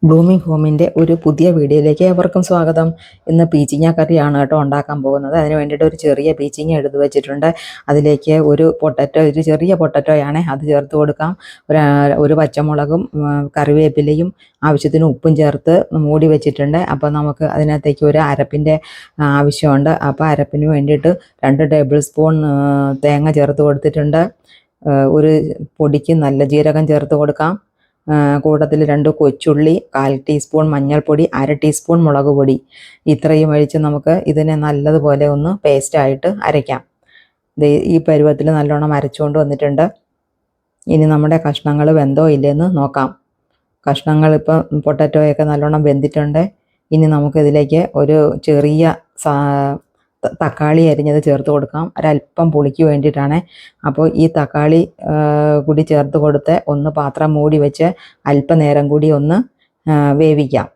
Blooming ഹോമിൻ്റെ ഒരു പുതിയ വീഡിയോയിലേക്ക് ഏവർക്കും സ്വാഗതം. ഇന്ന് പീച്ചിങ്ങ കറിയാണ് കേട്ടോ ഉണ്ടാക്കാൻ പോകുന്നത്. അതിന് വേണ്ടിയിട്ട് ഒരു ചെറിയ പീച്ചിങ്ങ എടുത്ത് വെച്ചിട്ടുണ്ട്. അതിലേക്ക് ഒരു പൊട്ടറ്റോ, ഒരു ചെറിയ പൊട്ടറ്റോയാണ്, അത് ചേർത്ത് കൊടുക്കാം. ഒരു പച്ചമുളകും കറിവേപ്പിലയും ആവശ്യത്തിന് ഉപ്പും ചേർത്ത് മൂടി വെച്ചിട്ടുണ്ട്. അപ്പോൾ നമുക്ക് അതിനകത്തേക്ക് ഒരു അരപ്പിൻ്റെ ആവശ്യമുണ്ട്. അപ്പോൾ അരപ്പിന് വേണ്ടിയിട്ട് 2 ടേബിൾ സ്പൂൺ തേങ്ങ ചേർത്ത് കൊടുത്തിട്ടുണ്ട്. ഒരു പൊടിക്ക് നല്ല ജീരകം ചേർത്ത് കൊടുക്കാം. കൂട്ടത്തിൽ 2 കൊച്ചുള്ളി, 1/4 ടീസ്പൂൺ മഞ്ഞൾപ്പൊടി, 1/2 ടീസ്പൂൺ മുളക് പൊടി, ഇത്രയും ഒഴിച്ച് നമുക്ക് ഇതിനെ നല്ലതുപോലെ ഒന്ന് പേസ്റ്റായിട്ട് അരയ്ക്കാം. ഈ പരുവത്തിൽ നല്ലോണം അരച്ചുകൊണ്ട് വന്നിട്ടുണ്ട്. ഇനി നമ്മുടെ കഷ്ണങ്ങൾ വെന്തോ ഇല്ലെന്ന് നോക്കാം. കഷ്ണങ്ങൾ ഇപ്പം പൊട്ടറ്റോയൊക്കെ നല്ലോണം വെന്തിട്ടുണ്ട്. ഇനി നമുക്കിതിലേക്ക് ഒരു ചെറിയ തക്കാളി അരിഞ്ഞത് ചേർത്ത് കൊടുക്കാം. ഒരല്പം പുളിക്ക് വേണ്ടിയിട്ടാണ്. അപ്പോൾ ഈ തക്കാളി കൂടി ചേർത്ത് കൊടുത്ത് ഒന്ന് പാത്രം മൂടി വെച്ച് അല്പനേരം കൂടി ഒന്ന് വേവിക്കാം.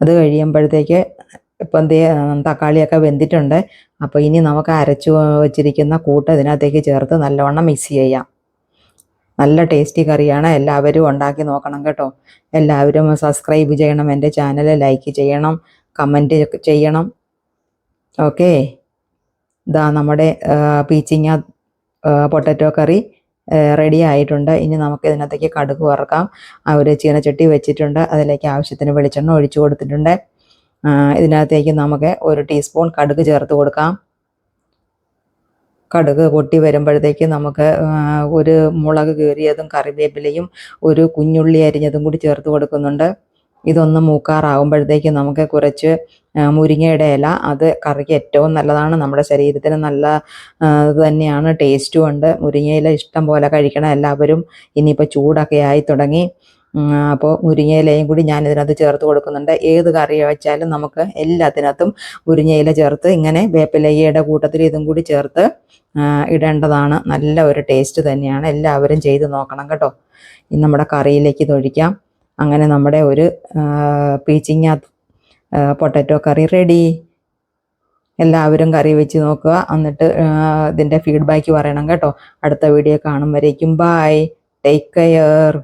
അത് കഴിയുമ്പോഴത്തേക്ക് ഇപ്പം തക്കാളിയൊക്കെ വെന്തിട്ടുണ്ട്. അപ്പോൾ ഇനി നമുക്ക് അരച്ചു വച്ചിരിക്കുന്ന കൂട്ട് ഇതിനകത്തേക്ക് ചേർത്ത് നല്ലവണ്ണം മിക്സ് ചെയ്യാം. നല്ല ടേസ്റ്റി കറിയാണ്. എല്ലാവരും ഉണ്ടാക്കി നോക്കണം കേട്ടോ. എല്ലാവരും സബ്സ്ക്രൈബ് ചെയ്യണം, എൻ്റെ ചാനൽ ലൈക്ക് ചെയ്യണം, കമൻറ്റ് ചെയ്യണം. ഓക്കെ, ഇതാ നമ്മുടെ പീച്ചിങ്ങ പൊട്ടറ്റോ കറി റെഡി ആയിട്ടുണ്ട്. ഇനി നമുക്ക് ഇതിനകത്തേക്ക് കടുക് വറുക്കാം. ഒരു ചീനച്ചട്ടി വെച്ചിട്ടുണ്ട്. അതിലേക്ക് ആവശ്യത്തിന് വെളിച്ചെണ്ണ ഒഴിച്ചു കൊടുത്തിട്ടുണ്ട്. ഇതിനകത്തേക്ക് നമുക്ക് 1 ടീസ്പൂൺ കടുക് ചേർത്ത് കൊടുക്കാം. കടുക് പൊട്ടി വരുമ്പോഴത്തേക്ക് നമുക്ക് ഒരു മുളക് കീറിയതും കറിവേപ്പിലയും ഒരു കുഞ്ഞുള്ളി അരിഞ്ഞതും കൂടി ചേർത്ത് കൊടുക്കുന്നുണ്ട്. ഇതൊന്ന് മൂക്കാറാവുമ്പോഴത്തേക്ക് നമുക്ക് കുറച്ച് മുരിങ്ങയുടെ ഇല, അത് കറിക്ക് ഏറ്റവും നല്ലതാണ്, നമ്മുടെ ശരീരത്തിന് നല്ല തന്നെയാണ്, ടേസ്റ്റും ഉണ്ട്. മുരിങ്ങയില ഇഷ്ടം പോലെ കഴിക്കണം എല്ലാവരും. ഇനിയിപ്പോൾ ചൂടൊക്കെ ആയി തുടങ്ങി. അപ്പോൾ മുരിങ്ങയിലയും കൂടി ഞാൻ ഇതിനകത്ത് ചേർത്ത് കൊടുക്കുന്നുണ്ട്. ഏത് കറി വെച്ചാലും നമുക്ക് എല്ലാത്തിനകത്തും മുരിങ്ങയില ചേർത്ത് ഇങ്ങനെ വേപ്പിലയുടെ കൂട്ടത്തിൽ ഇതും കൂടി ചേർത്ത് ഇടേണ്ടതാണ്. നല്ല ഒരു ടേസ്റ്റ് തന്നെയാണ്. എല്ലാവരും ചെയ്ത് നോക്കണം കേട്ടോ. ഇനി നമ്മുടെ കറിയിലേക്ക് ഇതൊഴിക്കാം. അങ്ങനെ നമ്മുടെ ഒരു പീച്ചിങ്ങ പൊട്ടറ്റോ കറി റെഡി. എല്ലാവരും കറി വെച്ച് നോക്കുക. എന്നിട്ട് ഇതിൻ്റെ ഫീഡ്ബാക്ക് പറയണം കേട്ടോ. അടുത്ത വീഡിയോ കാണും വരേക്കും ബായ്, ടേക്ക് കെയർ.